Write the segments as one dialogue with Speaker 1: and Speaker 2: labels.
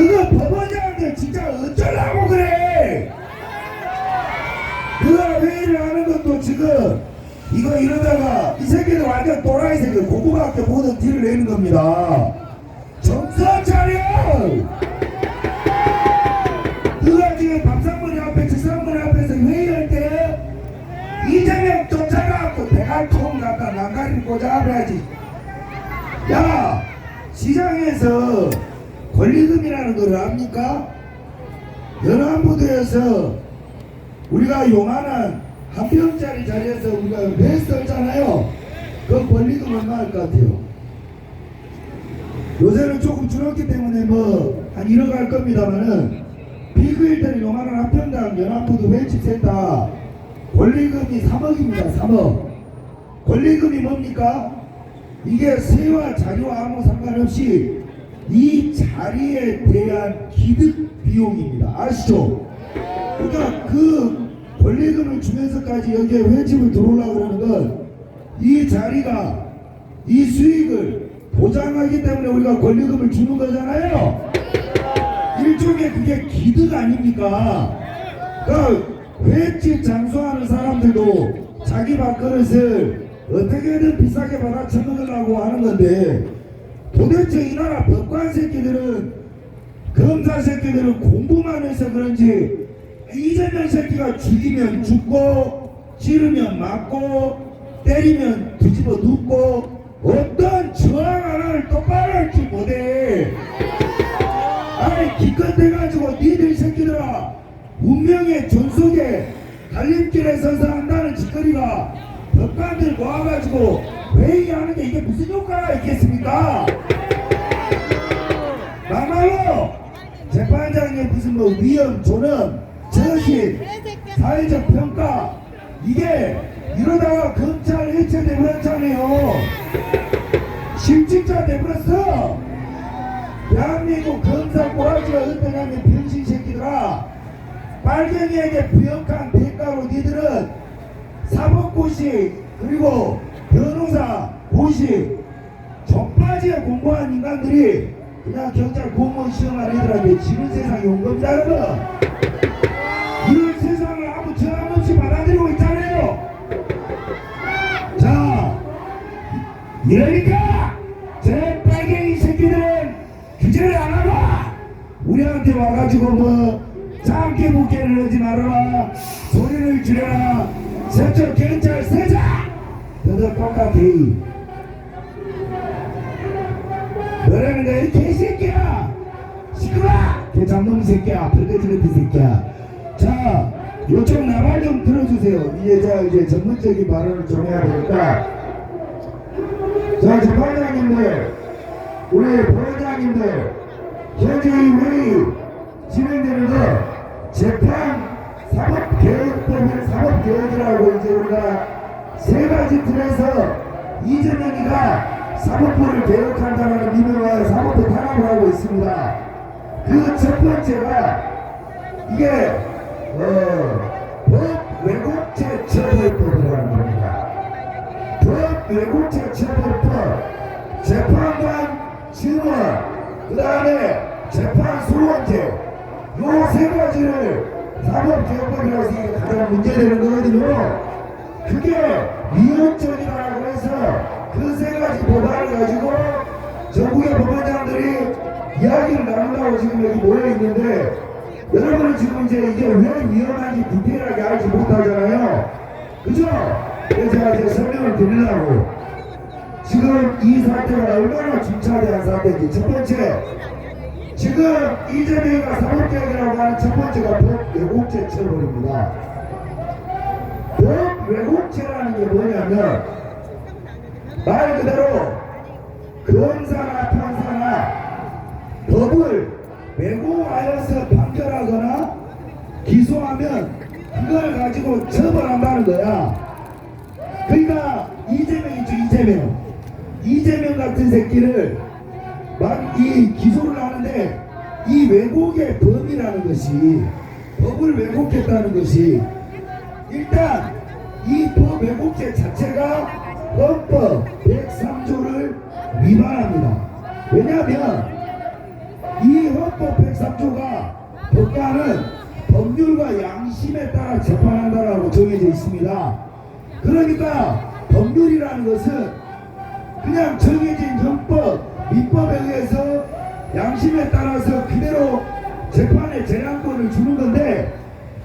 Speaker 1: 그거 법원장한테 진짜 어쩌려고 그래. 그거 회의를 하는 것도 지금 이거 이러다가 이 새끼들 완전 또라이 새끼들 고구마학교 모든 티를 내는 겁니다. 정신 차려. 그거 지금 밥상머리 앞에 직상머리 앞에서 회의할 때 이재명 쫓아가갖고 대갈통 갖다 난가리를 꽂아버려야지. 야, 시장에서 권리금이라는 걸 압니까? 연안부두에서 우리가 요만한 한 평짜리 자리에서 우리가 매 썰잖아요. 그 권리금 얼마일 것 같아요? 요새는 조금 줄었기 때문에 뭐 한 1억 할 겁니다만은 비그일 때는 요만한 한 평당 연안부두 횟집센터 권리금이 3억입니다. 3억. 권리금이 뭡니까? 이게 세와 자리와 아무 상관없이 이 자리에 대한 기득 비용입니다. 아시죠? 그러니까 그 권리금을 주면서까지 여기에 횟집을 들어오려고 그러는 건 이 자리가 이 수익을 보장하기 때문에 우리가 권리금을 주는 거잖아요. 일종의 그게 기득 아닙니까? 그러니까 횟집 장수하는 사람들도 자기 밥그릇을 어떻게든 비싸게 받아 처먹으려고 하는 건데 도대체 이 나라 법관 새끼들은 검사 새끼들은 공부만 해서 그런지 이재명 새끼가 죽이면 죽고 찌르면 맞고 때리면 뒤집어 눕고 어떤 저항 하나를 똑바로 할지 못해. 아니 기껏해가지고 니들 새끼들아 운명의 존속에 갈림길에 서서 한다는 짓거리가 법관들 모아가지고 회의하는 게 이게 무슨 효과가 있겠습니까? 막말로 재판장님 무슨 뭐 위험, 존엄, 저시, 사회적 평가 이게 이러다가 검찰 해체돼버렸잖아요. 실직자 돼버렸어. 대한민국 검사 꼬라지가 어떠냐면 병신 새끼들아 빨갱이에게 부역한 대가로 니들은 사법고시 그리고 변호사 고시 족바지에 공부한 인간들이 그냥 경찰 공무원 시험한 애들한테 지는 세상이 온 겁니다. 여러분 이런 세상을 아무 저항 없이 받아들이고 있잖아요. 자 이러니까 제 빨갱이 새끼들은 규제를 안 하고 우리한테 와가지고 뭐 짧게 묻게를 하지 말아라 소리를 줄여라 서쪽 경찰 세자 너도 똑같아. 너라는 거야 이 개새끼야 시끄러 개장놈 새끼야 벌거지 같은 새끼야. 자 요쪽 나말 좀 들어주세요. 이제 자 이제 전문적인 발언을 좀 해야 되니까 자 재판장님들 우리 부원장님들 현재 이 회의 진행되는데 재판 사법개혁법을 사법개혁이라고 이제 우리가 세 가지 틀에서 이재명이가 사법부를 개혁한다는 미명하에 사법부 탄압을 하고 있습니다. 그 첫 번째가 이게 법 왜곡죄 처벌법이라는 겁니다. 법 왜곡죄 처벌법, 재판관 증언, 그 다음에 재판 소원죄 요 세 가지를 사법개혁법이라서 이게 가장 문제되는 거거든요. 그게 위헌적이라고 해서 그 세 가지 법안을 가지고 전국의 법원장들이 이야기를 나눈다고 지금 여기 모여 있는데 여러분은 지금 이제 이게 왜 위험한지 디테일하게 알지 못하잖아요. 그죠? 그래서 제가 이제 설명을 드리려고 지금 이 사태가 얼마나 중차대한 사태인지 첫 번째 지금 이재명이가 사법개혁이라고 하는 첫 번째가 법 왜곡죄 처벌입니다. 법 왜곡죄라는 게 뭐냐면 말 그대로 검사나 판사나 법을 왜곡하여서 판결하거나 기소하면 그걸 가지고 처벌한다는 거야. 그러니까 이재명이죠. 이재명 같은 새끼를 막 이 기소를 하는데 이 왜곡의 범이라는 것이 법을 왜곡했다는 것이 일단 이 법 왜곡죄 자체가 헌법 103조를 위반합니다. 왜냐하면 이 헌법 103조가 법관은 법률과 양심에 따라 재판한다라고 정해져 있습니다. 그러니까 법률이라는 것은 그냥 정해진 헌법, 민법에 의해서 양심에 따라서 그대로 재판의 재량권을 주는 건데,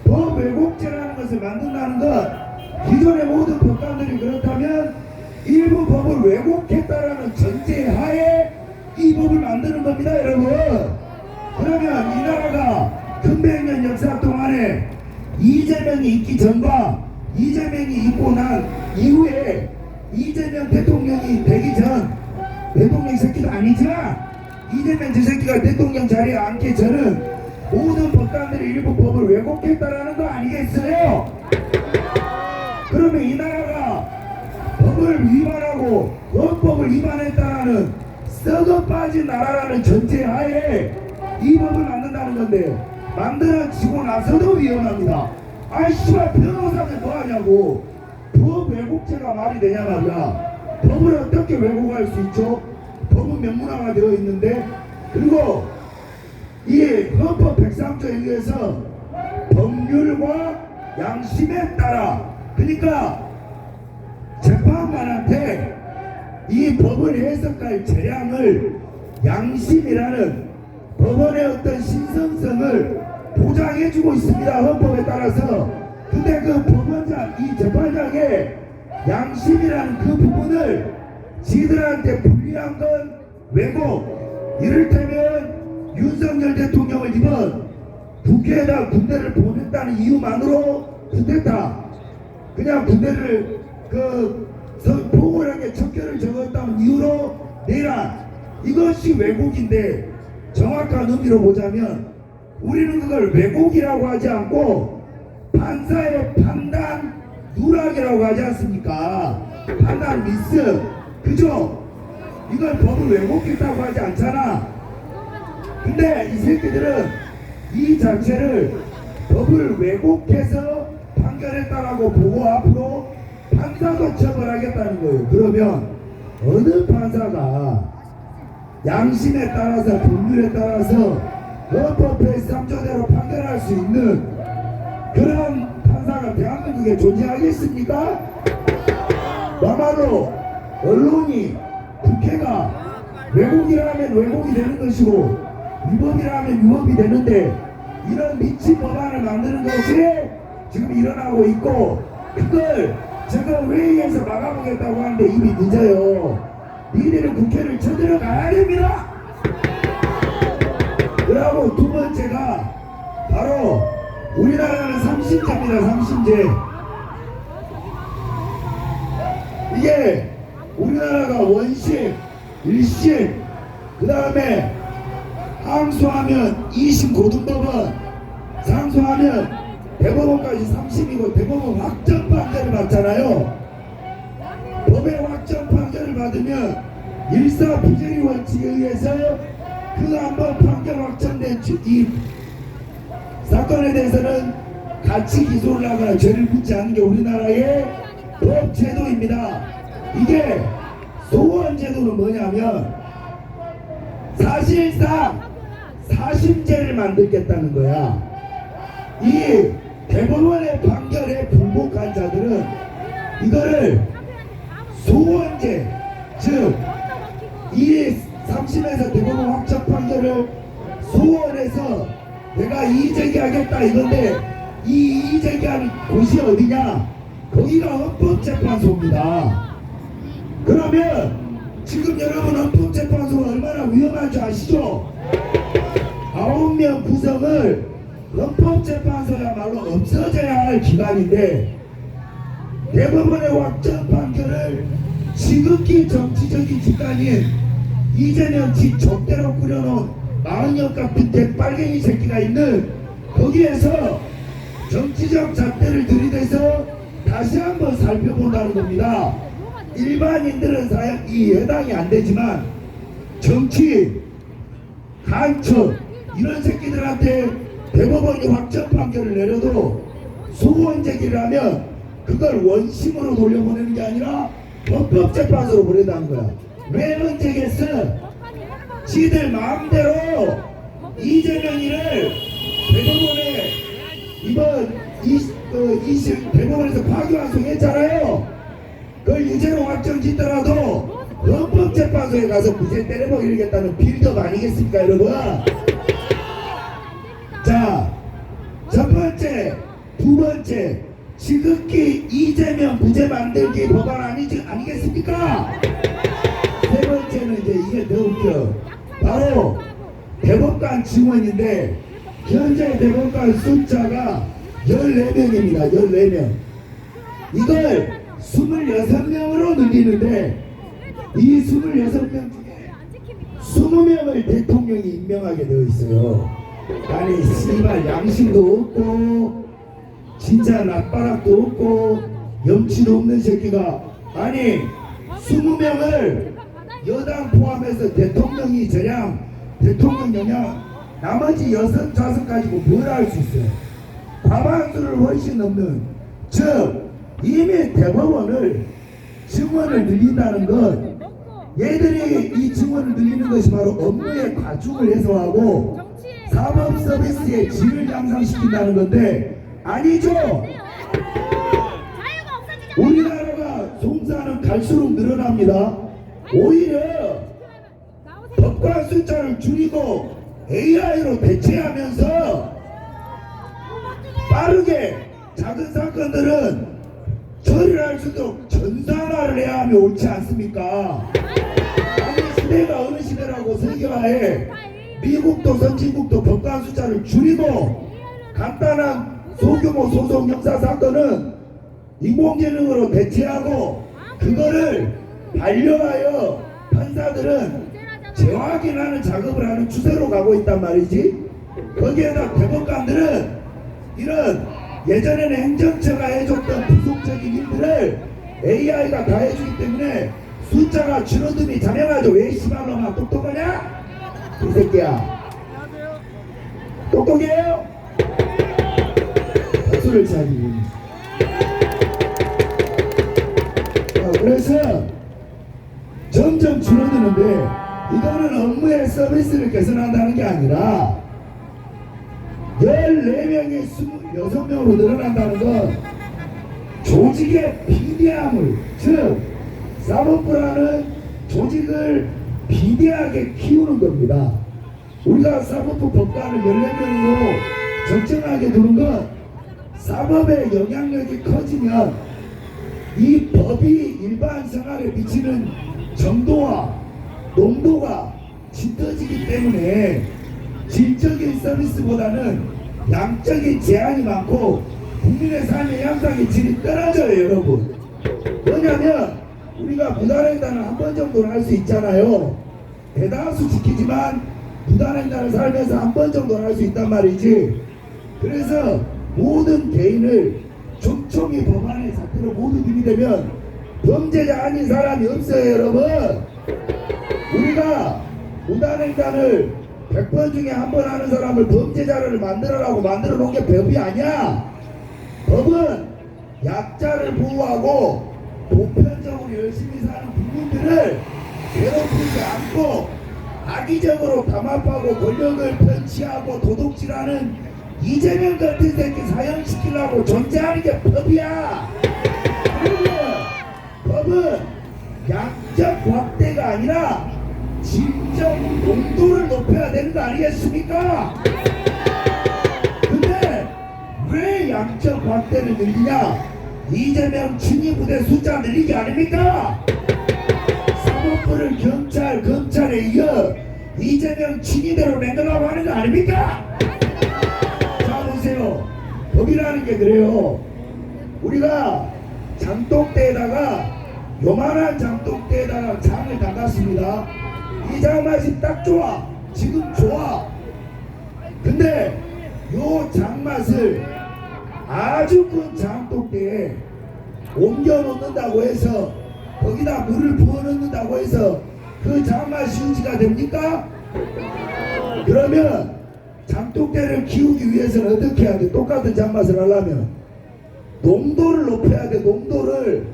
Speaker 1: 법 왜곡죄라는 것을 만든다는 것, 기존의 모든 법관들이 그렇다면 일부 법을 왜곡했다라는 전제하에 이 법을 만드는 겁니다, 여러분. 그러면 이 나라가 근백년 역사 동안에 이재명이 있기 전과 이재명이 있고 난 이후에 이재명 대통령이 되기 전, 대통령 새끼도 아니지만 이재명 저 새끼가 대통령 자리에 앉기 전은 모든 법관들이 일부 법을 왜곡했다라는 거 아니겠어요? 그러면 이 나라가 법을 위반하고 헌법을 위반했다라는 썩어 빠진 나라라는 전제하에 이 법을 만든다는 건데, 만들어지고 나서도 위험합니다. 아이 씨발 변호사들 뭐하냐고. 법 왜곡죄가 말이 되냐 말이야. 법을 어떻게 왜곡할 수 있죠? 법은 명문화가 되어 있는데. 그리고 이 헌법 103조에 의해서 법률과 양심에 따라, 그러니까 재판관한테 이 법을 해석할 재량을 양심이라는 법원의 어떤 신성성을 보장해주고 있습니다, 헌법에 따라서. 근데 그 법원장, 이 재판장의 양심이라는 그 부분을 지들한테 불리한 건 왜곡. 이를테면 윤석열 대통령을 이번 국회에다 군대를 보냈다는 이유만으로 쿠데타, 그냥 군대를 포괄하게 척결을 적었다는 이유로 내란, 이것이 왜곡인데, 정확한 의미로 보자면 우리는 그걸 왜곡이라고 하지 않고 판사의 판단 누락이라고 하지 않습니까? 판단 미스, 그죠? 이걸 법을 왜곡했다고 하지 않잖아. 근데 이 새끼들은 이 자체를 법을 왜곡해서 판결했다라고 보고 앞으로 판사도 처벌하겠다는 거예요. 그러면 어느 판사가 양심에 따라서 법률에 따라서 헌법 103조대로 판결할 수 있는 그런 판사가 대한민국에 존재하겠습니까? 아마도 언론이, 국회가 왜곡이라면 왜곡이 되는 것이고 위법이라면 위법이 되는데, 이런 미친 법안을 만드는 것이 지금 일어나고 있고, 그걸 지금 회의에서 막아보겠다고 하는데 이미 늦어요. 니들은 국회를 쳐들어가야 됩니다. 그리고 두 번째가 바로 우리나라는 삼심제입니다. 삼심제. 이게 우리나라가 원심, 일심, 그 다음에 항소하면 2심 고등법원, 상소하면 대법원까지 3심이고 대법원 확정 판결을 받잖아요. 법의 확정 판결을 받으면 일사부재리 원칙에 의해서 그 한번 판결 확정된 이 사건에 대해서는 같이 기소를 하거나 죄를 묻지 않는 게 우리나라의 법 제도입니다. 이게 소원 제도는 뭐냐면 사실상 사심제를 만들겠다는 거야. 이 대법원의 판결에 불복한 자들은 이거를 소원제, 즉 이 3심에서 대법원 확정 판결을 소원해서 내가 이의제기하겠다 이건데, 이 이의제기하는 곳이 어디냐? 거기가 헌법재판소입니다. 그러면 지금 여러분 헌법재판소가 얼마나 위험한 줄 아시죠? 9명 구성을 헌법재판소야말로 없어져야 할 기관인데, 대법원의 확정 판결을 지극히 정치적인 집단인 이재명 지 족대로 꾸려놓은 마흔역 같은 개빨갱이 새끼가 있는 거기에서 정치적 잣대를 들이대서 다시 한번 살펴본다는 겁니다. 일반인들은 이 해당이 안 되지만 정치, 간첩 이런 새끼들한테 대법원이 확정 판결을 내려도 소원 제기를 하면 그걸 원심으로 돌려보내는 게 아니라 헌법재판소로 보낸다는 거야. 왜 헌재겠어? 지들 마음대로 이재명이를 대법원에 이번 대법원에서 파기환송했잖아요. 그걸 유죄로 확정짓더라도 헌법재판소에 가서 무죄 때려먹이겠다는 빌드업 아니겠습니까, 여러분? 자, 첫 번째, 두 번째, 지극히 이재명 무죄 만들기 법안 아니겠습니까? 세 번째는 이제 이게 더 웃겨. 바로 대법관 증원인데 현재 대법관 숫자가 14명입니다. 14명. 이걸 26명으로 늘리는데 이 26명 중에 20명을 대통령이 임명하게 되어 있어요. 아니 씨발 양심도 없고 진짜 락바락도 없고 염치도 없는 새끼가 아니 20명을 여당 포함해서 대통령이 저냥 대통령 영향 나머지 6좌석 가지고 뭘 할 수 있어요. 과반수를 훨씬 넘는 즉 이미 대법원을 증원을 늘린다는 건 얘들이 이 증원을 늘리는 것이 바로 업무의 과중을 해소하고 사법 서비스의 질을 향상시킨다는 건데 아니죠. 우리나라가 송사는 갈수록 늘어납니다. 오히려 법관 숫자를 줄이고 AI로 대체하면서 빠르게 작은 사건들은 처리를 할 수 있도록 전산화를 해야 하면 옳지 않습니까? 아니 시대가 어느 시대라고 세계화해 미국도 선진국도 법관 숫자를 줄이고 간단한 소규모 소송 형사 사건은 인공지능으로 대체하고 그거를 반려하여 판사들은 재확인하는 작업을 하는 추세로 가고 있단 말이지. 거기에다 대법관들은 이런 예전에는 행정처가 해줬던 부속적인 일들을 AI가 다 해주기 때문에 숫자가 줄어듦이 자명하죠. 왜 씨발놈아 똑똑하냐? 이 새끼야 똑똑해요? 박수를 차기. 그래서 점점 줄어드는데 이거는 업무의 서비스를 개선한다는 게 아니라 14명이 26명으로 늘어난다는 건 조직의 비대함을 즉 사법부라는 조직을 비대하게 키우는 겁니다. 우리가 사법부 법관을 14명으로 적정하게 두는 건 사법의 영향력이 커지면 이 법이 일반 생활에 미치는 정도와 농도가 짙어지기 때문에 질적인 서비스보다는 양적인 제한이 많고 국민의 삶의 향상의 질이 떨어져요. 여러분 뭐냐면 우리가 무단횡단을 한 번 정도는 할 수 있잖아요. 대다수 지키지만 무단횡단을 살면서 한 번 정도는 할 수 있단 말이지. 그래서 모든 개인을 촘촘히 법안의 잣대로 모두 들이대면 범죄자 아닌 사람이 없어요. 여러분 우리가 무단횡단을 100번 중에 한 번 하는 사람을 범죄자를 만들어라고 만들어 놓은 게 법이 아니야. 법은 약자를 보호하고 보편적으로 열심히 사는 국민들을 괴롭히지 않고 악의적으로 담합하고 권력을 편취하고 도둑질하는 이재명 같은 새끼 사형시키려고 존재하는 게 법이야. 그리고 법은 양적 확대가 아니라 질적 농도를 높여야 되는 거 아니겠습니까? 근데 왜 양적 확대를 늘리냐? 이재명 친위 부대 숫자 늘리기 아닙니까? 사법부를 경찰, 검찰에 이어 이재명 친위대로 만들라고 하는 거 아닙니까? 자 보세요. 법이라는 게 그래요. 우리가 장독대에다가 요만한 장독대에다가 장을 담갔습니다. 이 장맛이 딱 좋아. 지금 좋아. 근데 요 장맛을 아주 큰 장독대에 옮겨 놓는다고 해서 거기다 물을 부어 넣는다고 해서 그 장맛이 유지가 됩니까? 그러면 장독대를 키우기 위해서는 어떻게 해야 돼? 똑같은 장맛을 하려면 농도를 높여야 돼. 농도를.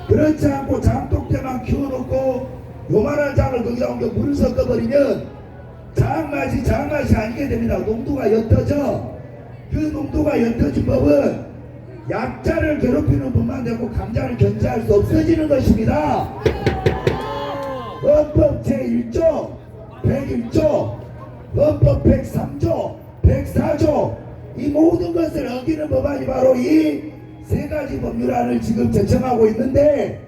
Speaker 1: 그렇지 않고 장독대만 키워놓고 요만한 장을 거기다 옮겨 물을 섞어버리면 장맛이 아니게 됩니다. 농도가 옅어져. 그 농도가 옅어진 법은 약자를 괴롭히는 법만 되고 강자를 견제할 수 없어지는 것입니다. 헌법 제1조 101조 헌법 103조 104조 이 모든 것을 어기는 법안이 바로 이 세 가지 법률안을 지금 제청하고 있는데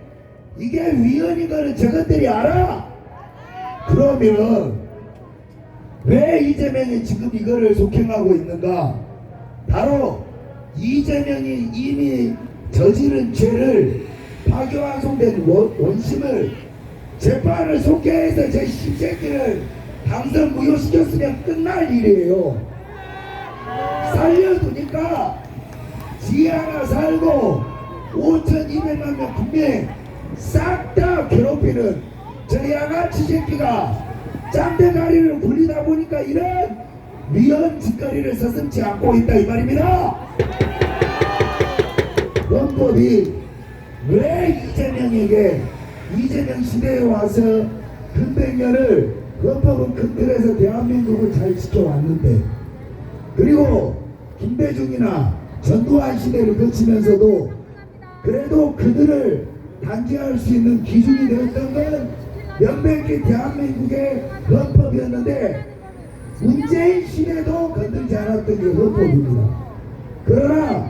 Speaker 1: 이게 위헌인 거는 저것들이 알아. 그러면 왜 이재명이 지금 이거를 속행하고 있는가? 바로 이재명이 이미 저지른 죄를 파기환송된 원심을 재판을 속개해서 제 십새끼를 당선 무효시켰으면 끝날 일이에요. 살려두니까 지 하나 살고 5,200만 명 국민 싹 다 괴롭히는 저 양아치 새끼가 짱대가리를 굴리다 보니까 이런 위헌 짓거리를 서슴지 않고 있다 이 말입니다. 헌법이 왜 이재명에게 이재명 시대에 와서 근백년을 헌법은 큰 틀에서 대한민국을 잘 지켜왔는데 그리고 김대중이나 전두환 시대를 거치면서도 그래도 그들을 단죄할 수 있는 기준이 되었던 건 명백히 대한민국의 헌법이었는데 문재인 시대도 건들지 않았던 게 헌법입니다. 그러나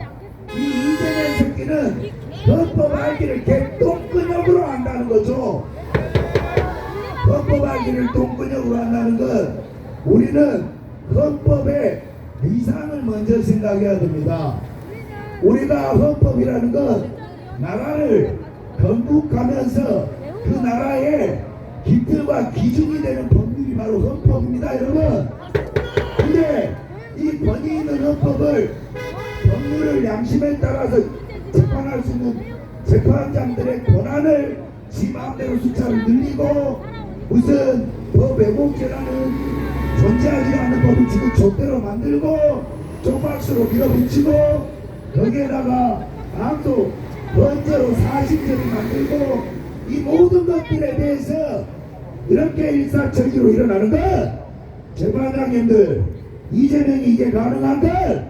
Speaker 1: 이 이재명 새끼는 헌법 알기를 개똥근육으로 한다는 거죠. 헌법 알기를 똥근육으로 한다는 건 우리는 헌법의 위상을 먼저 생각해야 됩니다. 우리가 헌법이라는 건 나라를 건국하면서 그 나라의 기틀과 기준이 되는 법률이 바로 헌법입니다, 여러분. 근데 이 권위 있는 헌법을 법률을 양심에 따라서 재판할 수 있는 재판장들의 권한을 지 마음대로 숫자를 늘리고 무슨 법 왜곡죄라는 존재하지 않는 법을 지금 족대로 만들고 쪽박수로 밀어붙이고 거기에다가 아무도 번제로 사심죄를 만들고 이 모든 것들에 대해서 이렇게 일사천리로 일어나는 것 재판장님들 이재명이 이게 가능한 건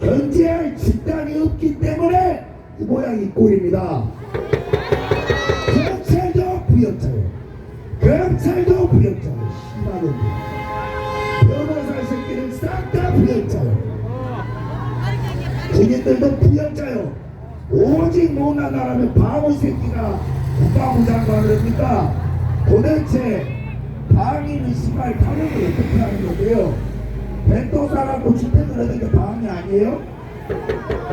Speaker 1: 견제할 집단이 없기 때문에 이 모양이 꼴입니다. 경찰도 부역자요. 검찰도 부역자요. 심하던데. 변호사 새끼는 싹 다 부역자요. 군인들도 부역자요. 오직 못난 나라면 바보 새끼가 국방부 장관을 합니까? 도대체 방위는 씨발 타령을 어떻게 하는 건데요? 벤또 사갖고 주택을 하는 게 방위 아니에요?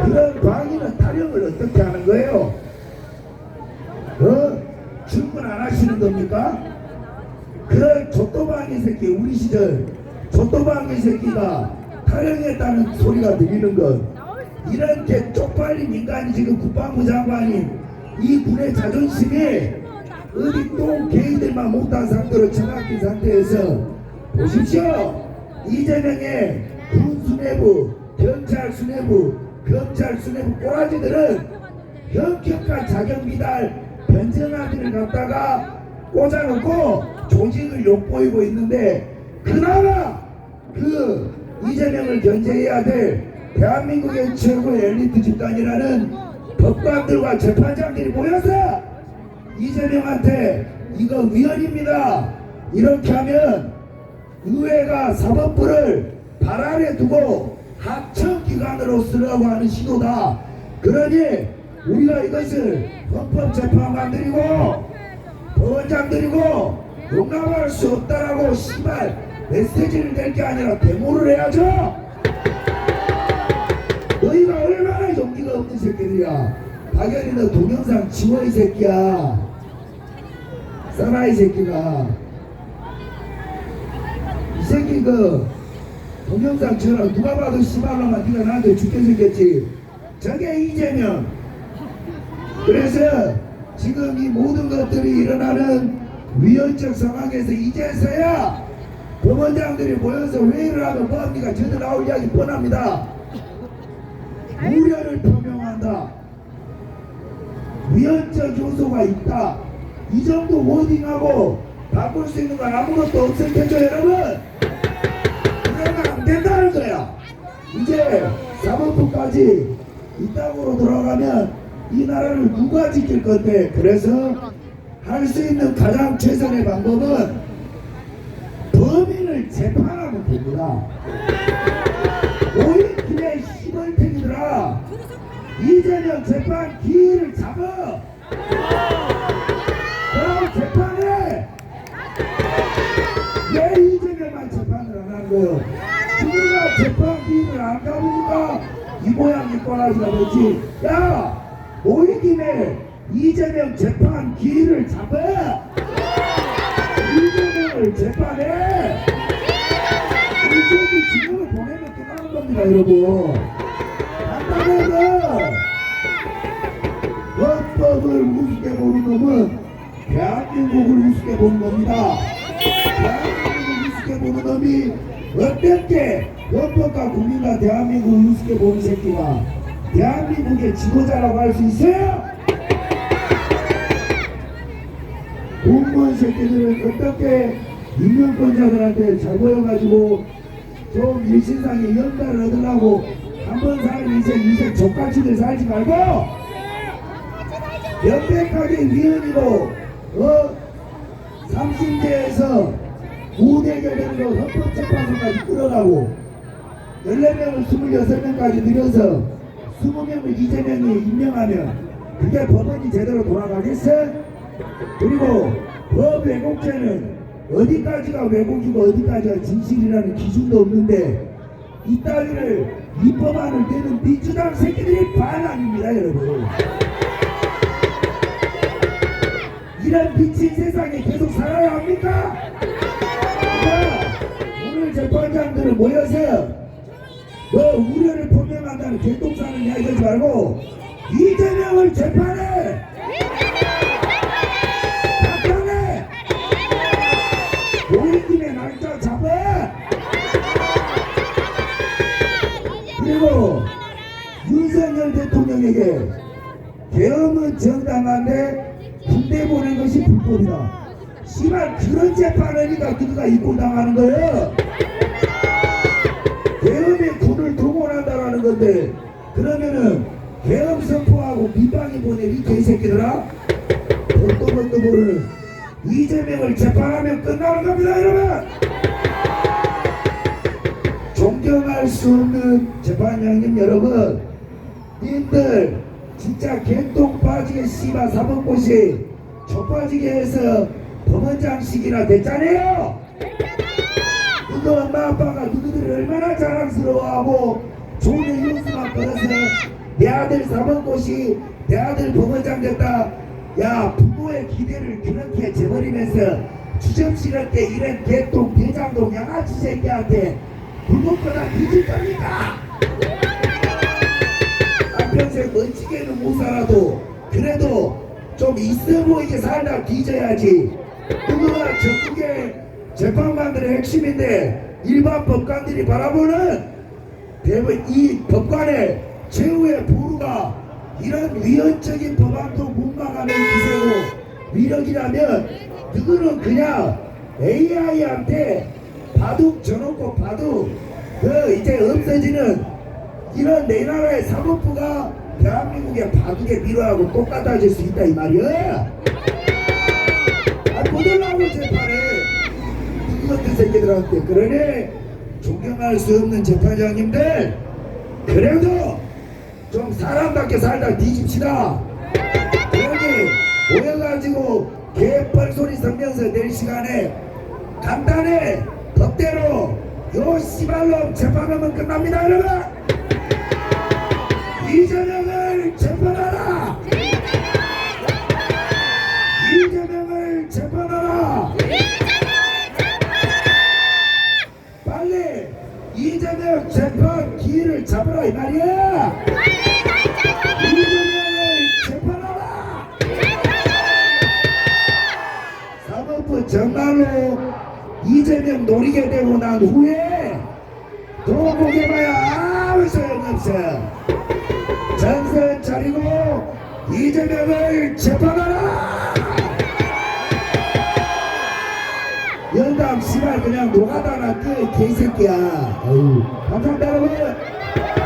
Speaker 1: 그런 방위는 타령을 어떻게 하는 거예요? 출근 안 하시는 겁니까? 그런 족도방위 새끼 우리 시절 족도방위 새끼가 타령했다는 소리가 들리는 것 이렇게 쪽팔린 인간이 지금 국방부 장관이 이 군의 자존심이 어디 또 개인들만 못한 상태로 처박힌 상태에서 보십시오. 이재명의 군 수뇌부, 경찰 수뇌부, 검찰 수뇌부 꼬라지들은 현격한 자격 미달 변정아들을 갖다가 꽂아놓고 조직을 욕보이고 있는데 그나마 그 이재명을 견제해야 될 대한민국의 최고의 엘리트 집단이라는 법관들과 재판장들이 모여서 이재명한테 이거 위헌입니다. 이렇게 하면 의회가 사법부를 발 아래 두고 합청기관으로 쓰려고 하는 시도다. 그러니 우리가 이것을 헌법재판관들이고 법원장들이고 용납할 수 없다라고 씨발 메시지를 낼 게 아니라 데모를 해야죠. 너희가 얼마나 용기가 없는 새끼들이야. 박연희 너 동영상 지워 이 새끼야. 써라 이 새끼가. 이 새끼 그 동영상 지워라. 누가 봐도 씨발놈아 네가 나한테 죽게 생겼지. 저게 이재명. 그래서 지금 이 모든 것들이 일어나는 위헌적 상황에서 이제서야 법원장들이 모여서 회의를 하면 뭐합니까? 저도 나올 이야기 뻔합니다. 우려를 표명한다. 위헌적 요소가 있다. 이 정도 워딩하고 바꿀 수 있는 건 아무것도 없을 테죠 여러분. 그러면 안 된다는 거야. 이제 사법부까지 이 땅으로 돌아가면 이 나라를 누가 지킬 건데, 그래서 할 수 있는 가장 최선의 방법은 범인을 재판하면 됩니다. 오일 기내 시벌탱이들아, 이재명 재판 기일을 잡아. 그럼 재판해. 왜 이재명만 재판을 안 하는 거예요? 우리가 재판 기일을 안 가보니까 이 모양 이 꼴하기가 되지. 야, 오일 기내 이재명 재판 기일을 잡아. 이재명을 재판해. 이재명 지금을 보내면 끝나는 겁니다 여러분. 간단해서 헌법을 우습게 보는 놈은 대한민국을 우습게 보는 겁니다. 대한민국을 우습게 보는 놈이 어떻게 헌법과 국민과 대한민국을 우습게 보는 새끼가 대한민국의 지도자라고 할 수 있어요? 공무원 새끼들은 어떻게 인명권자들한테 잘 보여가지고 좀 일신상에 연달을 얻으려고 한 번 살면 인생 족같이들 살지 말고 명백하게 위헌이고 3심제에서 우대결정으로 헌법재판소까지 끌어가고 14명을 26명까지 늘려서 20명을 이재명이 임명하면 그게 법원이 제대로 돌아가겠어? 그리고 법 왜곡죄는 어디까지가 왜곡이고 어디까지가 진실이라는 기준도 없는데 이 따위를 입법안을 내는 민주당 새끼들이 반항입니다 여러분. 이런 미친 세상에 계속 살아야 합니까? 오늘 재판장들은 모여서 우려를 표명한다는 개똥싸는 이야기 하지 말고 이재명을 재판해! 답변해! 오일김에 날짜 잡아! 그리고 윤석열 대통령에게 계엄은 정당한데 군대 보낸 것이 불법이다. 씨발 그런 재판하니까 그가 이꼴 당하는 거예요. 계엄에 군을 동원한다라는 건데 그러면은 계엄 선포하고 민방위 보내 이 개새끼들아. 볼도 모르는 이재명을 재판하면 끝나는 겁니다 여러분. 존경할 수 없는 재판장님 여러분, 님들 진짜 개똥 빠지게 씨발 사법고시 족빠지게 해서 법원장식이나 됐잖아요. 너도 엄마 아빠가 너희들이 얼마나 자랑스러워하고 좋은 뉴스만 걸어서 내 아들 사법고시 내 아들 법원장 됐다. 야, 부모의 기대를 그렇게 재버리면서 주점스럽게 이런 개똥 대장동 양아치 새끼한테 불법보다 뒤질 겁니까? 한평생 멋지게는 못 살아도 그래도 좀 있어 보이게 살다 뒤져야지. 그거가 전국의 재판관들의 핵심인데 일반 법관들이 바라보는 대부분 이 법관의 최후의 보루가 이런 위헌적인 법안도 못 막아낸 기세고 위력이라면 그거는 그냥 AI한테 바둑 져놓고 바둑 이제 없어지는 이런 내 나라의 사법부가 대한민국의 바둑의 미로하고 똑같아질 수 있다 이 말이야. 못 올라오고 재판에 이것들 새끼들한테. 그러니 존경할 수 없는 재판장님들 그래도 좀 사람답게 살다 뒤집시다. 여기 모여가지고 개뻘소리 성명서 낼 시간에 간단해 법대로 요 씨발놈 재판하면 끝납니다 여러분. 이재명을 재판하라. 이재명을 재판하라. 빨리 이재명 재판 기일을 잡으라 이 말이야. 이재명을 재판하라. 사법부 정말로 이재명 노리게 되고 난 후에 도보게 봐야 아무 소용없어. 정신 차리고 이재명을 재판하라.
Speaker 2: 씨발 그냥 노가다나 뛰어 이 개새끼야. 어휴. 감사합니다 여러분.